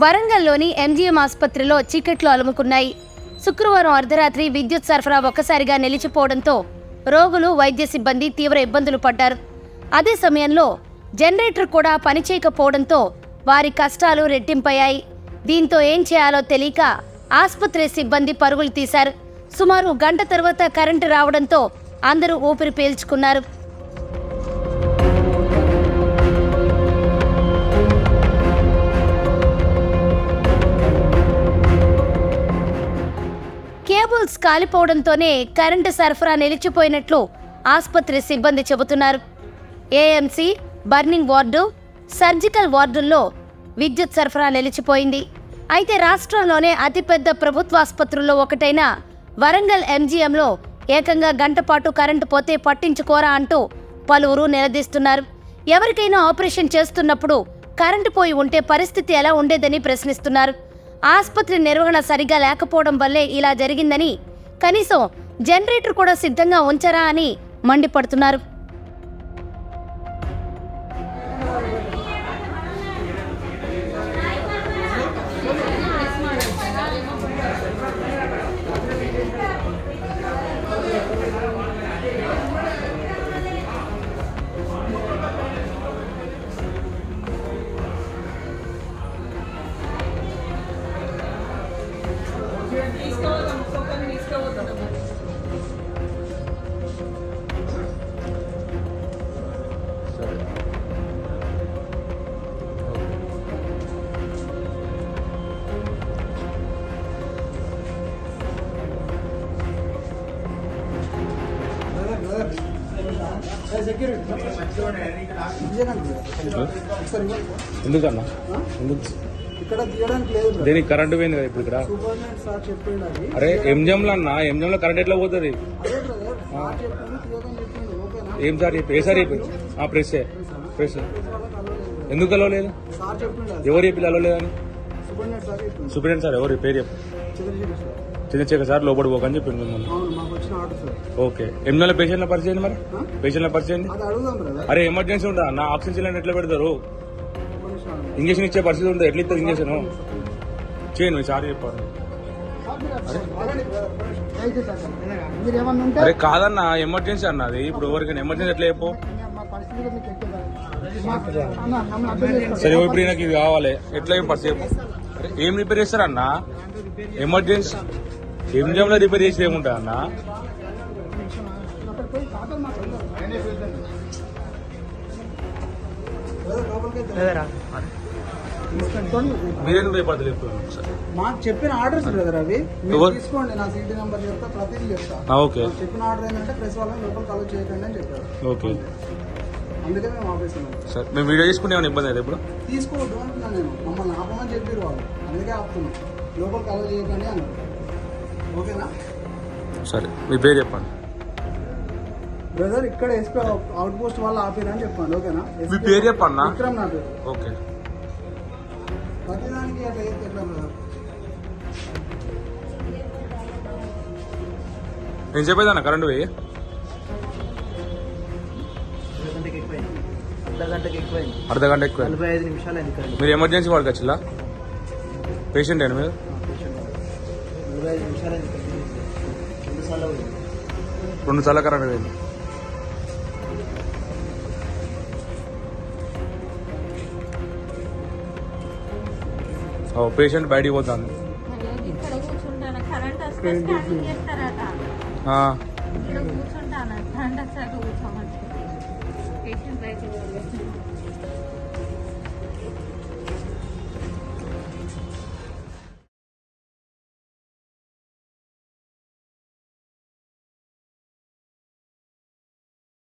వరంగల్లోని MGM ఆసుపత్రిలో చీకట్లు అలుముకున్నాయి. శుక్రవారం అర్ధరాత్రి విద్యుత్ సరఫరా ఒక్కసారిగా నిలిచిపోవడంతో రోగులు, వైద్య సిబ్బంది తీవ్ర ఇబ్బందులు పడ్డారు. అదే సమయంలో జనరేటర్ కూడా పనిచేయకపోవడంతో వారి కష్టాలు రెట్టింపయ్యాయి. దీంతో ఏం చేయాలో తెలియక ఆసుపత్రి సిబ్బంది పరుగులు తీశారు. సుమారు గంట తర్వాత కరెంటు రావడంతో అందరూ ఊపిరి పీల్చుకున్నారు. కేబుల్స్ కాలిపోవడంతోనే కరెంటు సరఫరా నిలిచిపోయినట్లు ఆసుపత్రి సిబ్బంది చెబుతున్నారు. ఏఎంసీ, బర్నింగ్ వార్డు, సర్జికల్ వార్డుల్లో విద్యుత్ సరఫరా నిలిచిపోయింది. అయితే రాష్ట్రంలోనే అతిపెద్ద ప్రభుత్వ ఆసుపత్రుల్లో ఒకటైన వరంగల్ ఎంజీఎంలో ఏకంగా గంట పాటు కరెంటు పోతే పట్టించుకోరా అంటూ పలువురు నిలదీస్తున్నారు. ఎవరికైనా ఆపరేషన్ చేస్తున్నప్పుడు కరెంటు పోయి ఉంటే పరిస్థితి ఎలా ఉండేదని ప్రశ్నిస్తున్నారు. ఆసుపత్రి నిర్వహణ సరిగా లేకపోవడం వల్లే ఇలా జరిగిందని, కనీసం జనరేటర్ కూడా సిద్ధంగా ఉంచరా అని మండిపడుతున్నారు. ఎందుకన్నా దీనికి కరెంటు పోయింది కదా ఇప్పుడు ఇక్కడ. అరే ఎంజంలో అన్నా, ఎంజంలో కరెంట్ ఎట్లా పోతుంది? ఏం సార్ చెప్పి ఏ సార్ చెప్పి ప్రెస్ ప్రెస్ ఎందుకు కలవలేదు? ఎవరు చెప్పి కలవలేదని? సూపరింటెండెంట్ సార్ ఎవరు పేరు చెప్పు? చంద్రశేఖర్ సార్ లోపడి పోకని చెప్పింది మిమ్మల్ని. ఓకే, ఎంజంలో పేషెంట్ల పరిచయం, మరి పేషెంట్ల పరిచయం. అరే ఎమర్జెన్సీ ఉందా నా? ఆక్సిజన్ సిలిండర్ ఎట్లా పెడతారు? ఇంజక్షన్ ఇచ్చే పరిస్థితి ఉందా? ఎట్లా ఇస్తారు ఇంజక్షన్? చేయండి మీ సార్ చెప్పారు. అరే కాదన్నా, ఎమర్జెన్సీ అన్నది. ఇప్పుడు ఎవరికైనా ఎమర్జెన్సీ ఎట్లా చెప్పు? సరే ఇప్పుడు నాకు ఇది కావాలి, ఎట్లా చెప్పు? ఏం రిపేర్ చేస్తారన్నా? ఎమర్జెన్సీ ఎంజంలో రిపేర్ చేసి ఏముంటా అన్నా? మాకు చెప్పిన ఆర్డర్స్ బ్రదర్ అవి తీసుకోండి. నా సీటీ నెంబర్ చెప్తా, ప్రతిదీ చెప్తా. చెప్పిన ఆర్డర్ ఏంటంటే ప్రెస్ వాళ్ళని లోపల కలెక్ట్ చేయకండి అని చెప్పారు. ఓకే, అందుకే మేము ఆపేస్తున్నాం. సార్ మేము వీడియో తీసుకునే ఇబ్బంది అయితే ఇప్పుడు తీసుకోవద్దు అంటున్నాను నేను. మమ్మల్ని ఆపమని చెప్పారు వాళ్ళు, అందుకే ఆపుతున్నాం. లోపల కలెక్ట్ చేయకండి అన్నారు. ఓకేనా? సరే మీ పేరు చెప్పండి బ్రదర్. ఇక్కడ ఎస్పీ అవుట్ పోస్ట్ వాళ్ళు ఆపారని చెప్పండి. ఓకేనా? మీ పేరు చెప్పన్నా? విక్రమ్ నా పేరు. ఓకే, ప్రతిదానికి అట్లా ఎట్లా బ్రదర్? నేను చెప్పేదన్నా కరెంట్ పోయి అర్ధ గంట ఎక్కువ. 45 నిమిషాలు. మీరు ఎమర్జెన్సీ వాడికి వచ్చిలా? పేషెంట్ అండి మీరు? 45 నిమిషాలు. 2 సార్లు కరెంట్ పోయింది. పేషెంట్ బయటికి పోతాను.